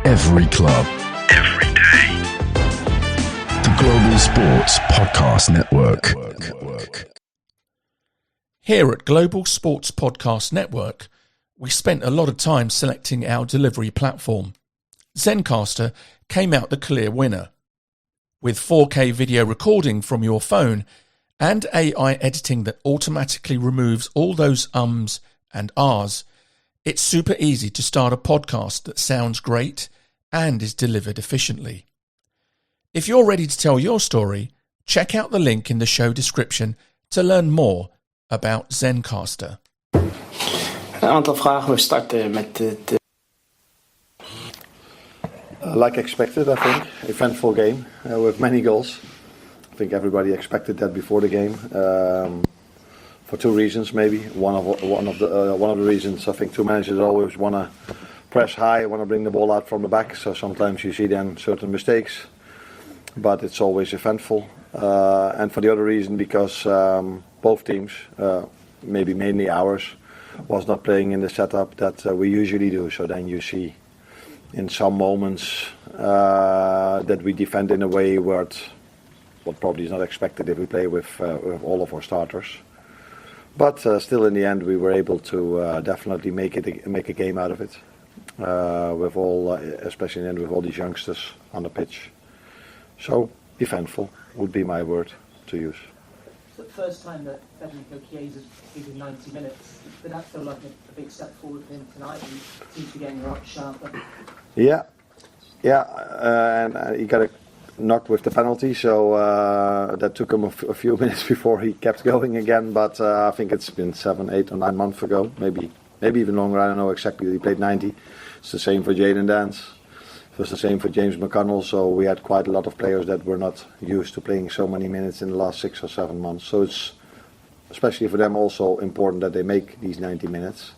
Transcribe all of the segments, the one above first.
Every club. Every day. The Global Sports Podcast Network. Here at Global Sports Podcast Network, we spent a lot of time selecting our delivery platform. Zencastr came out the clear winner. With 4K video recording from your phone and AI editing that automatically removes all those ums and ahs, it's super easy to start a podcast that sounds great and is delivered efficiently. If you're ready to tell your story, check out the link in the show description to learn more about Zencastr. Een aantal vragen. We starten met het... Like expected, I think. Eventful game with many goals. I think everybody expected that before the game. For two reasons, maybe. One of the reasons, I think two managers always want to press high, want to bring the ball out from the back. So sometimes you see then certain mistakes, but it's always eventful. And for the other reason, because both teams, maybe mainly ours, was not playing in the setup that we usually do. So then you see in some moments that we defend in a way what probably is not expected if we play with all of our starters. But still, in the end, we were able to definitely make a game out of it. With all, especially in the end, with all these youngsters on the pitch. So eventful would be my word to use. The first time that Federico Chiesa did 90 minutes, did that feel like a big step forward for him tonight? He seems to be getting right sharper. Yeah, and he got knocked with the penalty, so that took him a few minutes before he kept going again. But I think it's been 7, 8 or 9 months ago, maybe even longer. I don't know exactly. He played 90. It's the same for Jayden Dance. It was the same for James McConnell. So we had quite a lot of players that were not used to playing so many minutes in the last 6 or 7 months. So it's especially for them also important that they make these 90 minutes.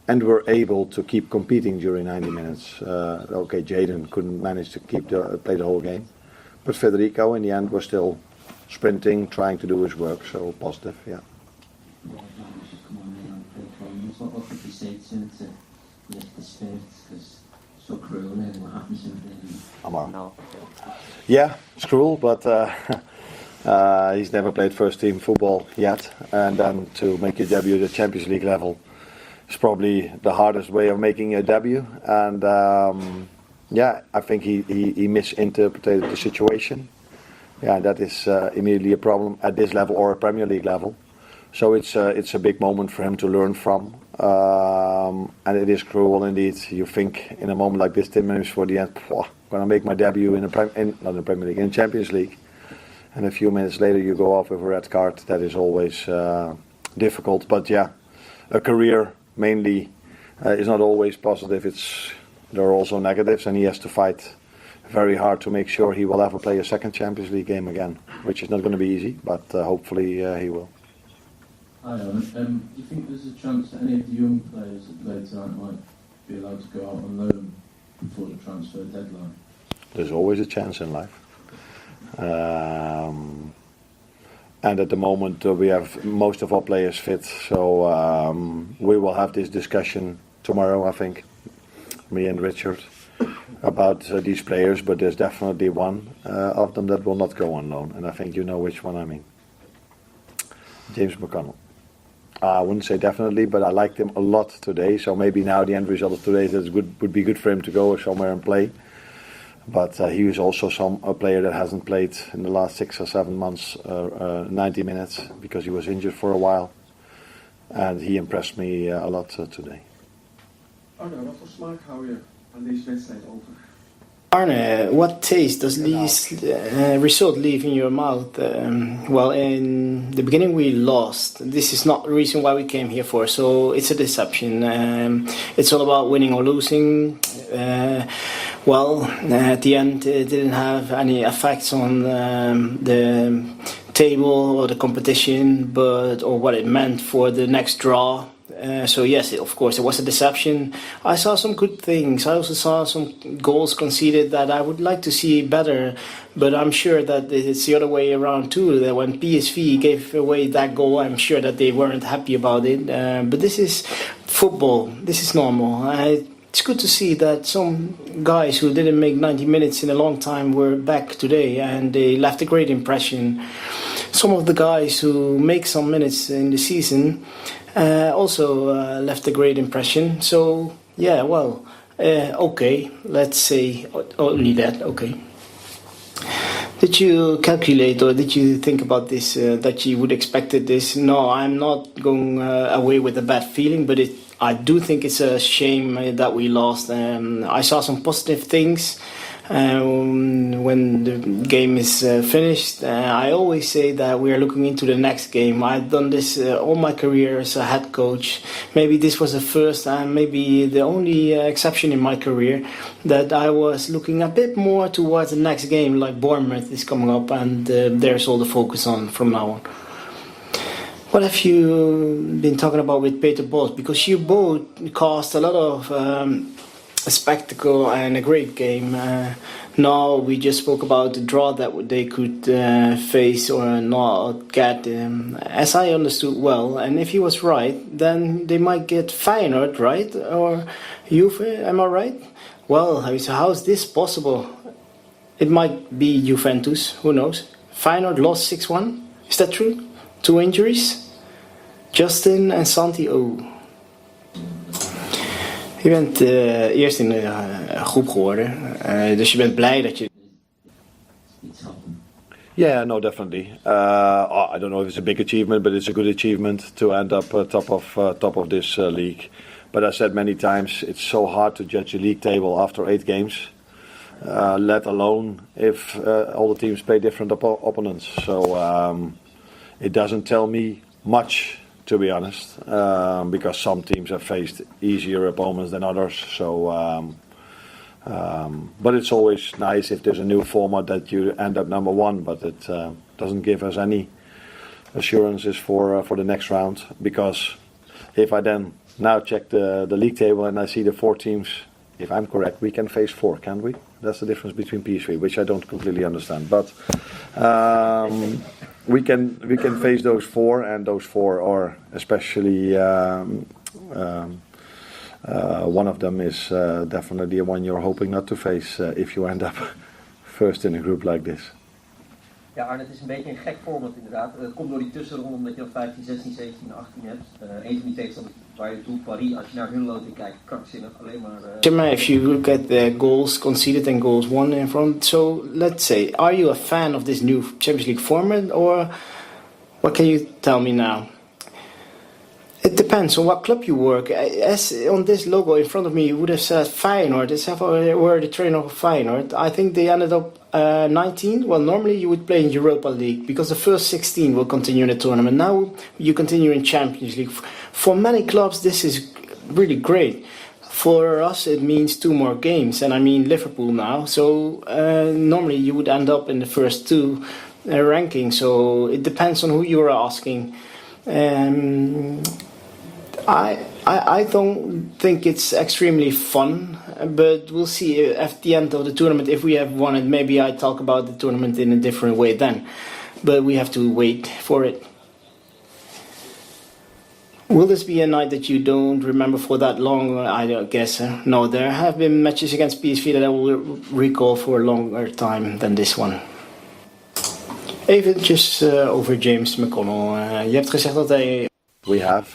And were able to keep competing during 90 minutes. Okay, Jayden couldn't manage to play the whole game. But Federico, in the end, was still sprinting, trying to do his work. So positive, yeah. What could you say to him to lift the spirits? Because it's so cruel and what happens to him? No. Yeah, it's cruel, but he's never played first team football yet. And then to make your debut at the Champions League level is probably the hardest way of making a debut. And I think he misinterpreted the situation. Yeah, that is immediately a problem at this level or a Premier League level. So it's a big moment for him to learn from. And it is cruel indeed. You think in a moment like this, 10 minutes before the end, I'm going to make my debut not in the Premier League, in Champions League. And a few minutes later you go off with a red card. That is always difficult. But yeah, a career mainly is not always positive. There are also negatives, and he has to fight very hard to make sure he will ever play a second Champions League game again, which is not going to be easy, but hopefully he will. Hi, Alan. Do you think there's a chance that any of the young players that played tonight might be allowed to go out on loan before the transfer deadline? There's always a chance in life. And at the moment we have most of our players fit, so we will have this discussion tomorrow, I think, me and Richard, about these players, but there's definitely one of them that will not go on loan, and I think you know which one I mean. James McConnell. I wouldn't say definitely, but I liked him a lot today, so maybe now the end result of today would be good for him to go somewhere and play. But he is also a player that hasn't played in the last 6 or 7 months 90 minutes because he was injured for a while. And he impressed me a lot today. Arne, wat voor smaak hou je aan deze wedstrijd over? Arne, what taste does this result leave in your mouth? Well, in the beginning we lost. This is not the reason why we came here for, so it's a deception. It's all about winning or losing. At the end it didn't have any effects on the table or the competition, or what it meant for the next draw. So yes, of course, it was a deception. I saw some good things. I also saw some goals conceded that I would like to see better. But I'm sure that it's the other way around too. That when PSV gave away that goal, I'm sure that they weren't happy about it. But this is football. This is normal. it's good to see that some guys who didn't make 90 minutes in a long time were back today, and they left a great impression. Some of the guys who make some minutes in the season also left a great impression. So yeah, well, okay, let's say only that. Okay. Did you calculate or did you think about this, that you would expected this? No, I'm not going away with a bad feeling, but I do think it's a shame that we lost. I saw some positive things when the game is finished. I always say that we are looking into the next game. I've done this all my career as a head coach. Maybe this was the first and maybe the only exception in my career that I was looking a bit more towards the next game, like Bournemouth is coming up, and there's all the focus on from now on. What have you been talking about with Peter Bos? Because you both caused a lot of a spectacle and a great game. Now we just spoke about the draw that they could face or not get. As I understood well, and if he was right, then they might get Feyenoord, right? Or Juve, am I right? Well, how is this possible? It might be Juventus, who knows? Feyenoord lost 6-1, is that true? 2 injuries? Justin en Santi, oh. Je bent eerst in de groep geworden, dus je bent blij dat je... Yeah, no, definitely. I don't know if it's a big achievement, but it's a good achievement to end up top of this league. But I said many times, it's so hard to judge a league table after 8 games, let alone if all the teams play different opponents. So it doesn't tell me much, to be honest, because some teams have faced easier opponents than others. So, but it's always nice if there's a new format that you end up number 1. But it doesn't give us any assurances for the next round, because if I then now check the league table and I see the 4 teams, if I'm correct, we can face 4, can't we? That's the difference between PSV, which I don't completely understand. But we can face those 4, and those 4 are especially one of them is definitely one you're hoping not to face if you end up first in a group like this. Ja, Arne, het is een beetje een gek format inderdaad. Het komt door die tussenronde omdat je dan 15, 16, 17 en 18 hebt. Een van die tegenstanders waar je doet, Paris, als je naar hun loting kijkt, krankzinnig alleen maar... If you look at the goals conceded and goals won in front, so let's say, are you a fan of this new Champions League format, or what can you tell me now? It depends on what club you work. As on this logo in front of me, you would have said Feyenoord. It's were the trainer of Feyenoord. I think they ended up 19. Well, normally you would play in Europa League because the first 16 will continue in the tournament. Now you continue in Champions League. For many clubs, this is really great. For us, it means 2 more games, and I mean Liverpool now. So normally you would end up in the first 2 ranking. So it depends on who you are asking. I don't think it's extremely fun, but we'll see at the end of the tournament if we have won it. Maybe I talk about the tournament in a different way then, but we have to wait for it. Will this be a night that you don't remember for that long? I guess. No, there have been matches against PSV that I will recall for a longer time than this one. Eventjes over James McConnell. Je hebt gezegd dat hij... We have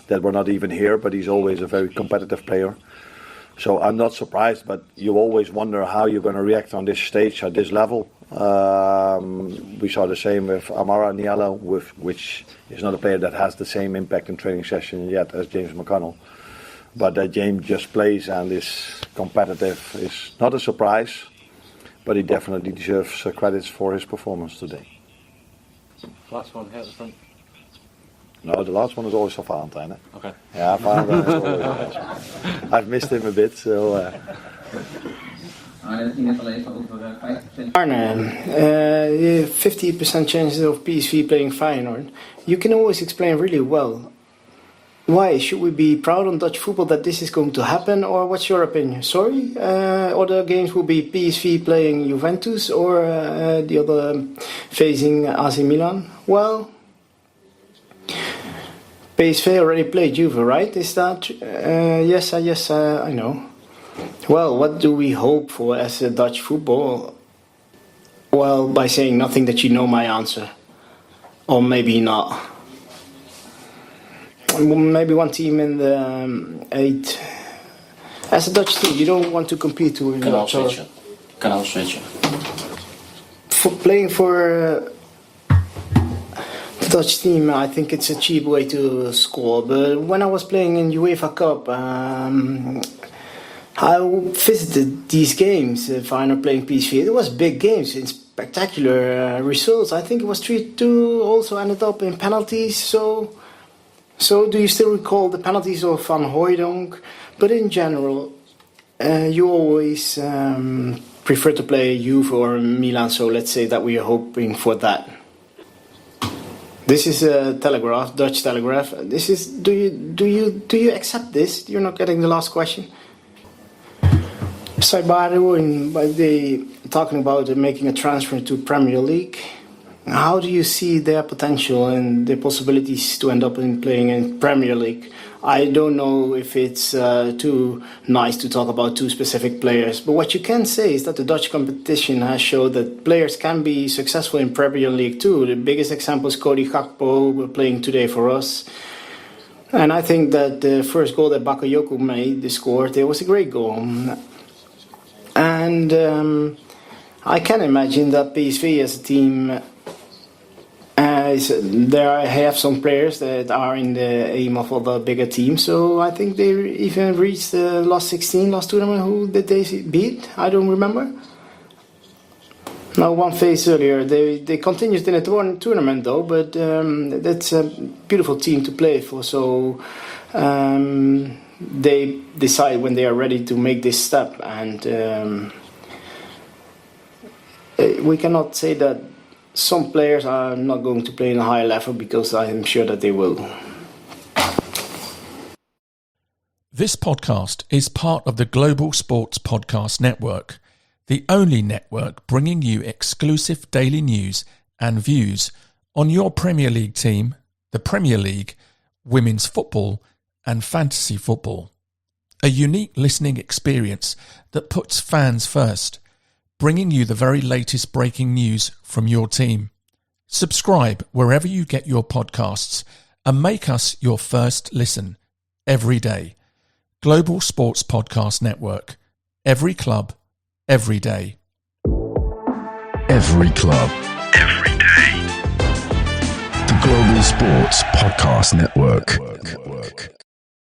that we're not even here, but he's always a very competitive player. So I'm not surprised, but you always wonder how you're going to react on this stage at this level. We saw the same with Amara Niala, which is not a player that has the same impact in training session yet as James McConnell. But that James just plays and is competitive is not a surprise, but he definitely deserves credits for his performance today. Last one here at the front. No, the last one is always for Valentine. Eh? Okay. Yeah, Valentine is always. I've missed him a bit, so. Arne, 50% chances of PSV playing Feyenoord. You can always explain really well. Why? Should we be proud on Dutch football that this is going to happen, or what's your opinion? Sorry? Other games will be PSV playing Juventus, or the other facing AC Milan? Well, PSV already played Juve, right? Is that? Yes, I know. Well, what do we hope for as a Dutch football? Well, by saying nothing that you know my answer. Or maybe not. Maybe one team in the 8. As a Dutch team, you don't want to compete with... Kan switchen. For playing for the Dutch team, I think it's a cheap way to score. But when I was playing in UEFA Cup, I visited these games. Feyenoord playing PSV. It was big games in spectacular results. I think it was 3-2. Also ended up in penalties. So do you still recall the penalties of Van Hooijdonk? But in general, you always prefer to play Juve or Milan. So let's say that we are hoping for that. This is a Telegraph, Dutch Telegraph. This is. Do you accept this? You're not getting the last question. Saibaro, they talking about making a transfer to Premier League. How do you see their potential and their possibilities to end up in playing in Premier League? I don't know if it's too nice to talk about two specific players, but what you can say is that the Dutch competition has shown that players can be successful in Premier League too. The biggest example is Cody Gakpo playing today for us. And I think that the first goal that Bakayoko scored, it was a great goal. And I can imagine that PSV as a team, there have some players that are in the aim of the bigger team. So I think they even reached the last tournament. Who did they beat? I don't remember. Now, one phase earlier, they continued in the tournament though, but that's a beautiful team to play for. So they decide when they are ready to make this step, and we cannot say that some players are not going to play in a higher level, because I am sure that they will. This podcast is part of the Global Sports Podcast Network, the only network bringing you exclusive daily news and views on your Premier League team, the Premier League, women's football and fantasy football. A unique listening experience that puts fans first, bringing you the very latest breaking news from your team. Subscribe wherever you get your podcasts and make us your first listen every day. Global Sports Podcast Network. Every club, every day. Every club, every day. The Global Sports Podcast Network.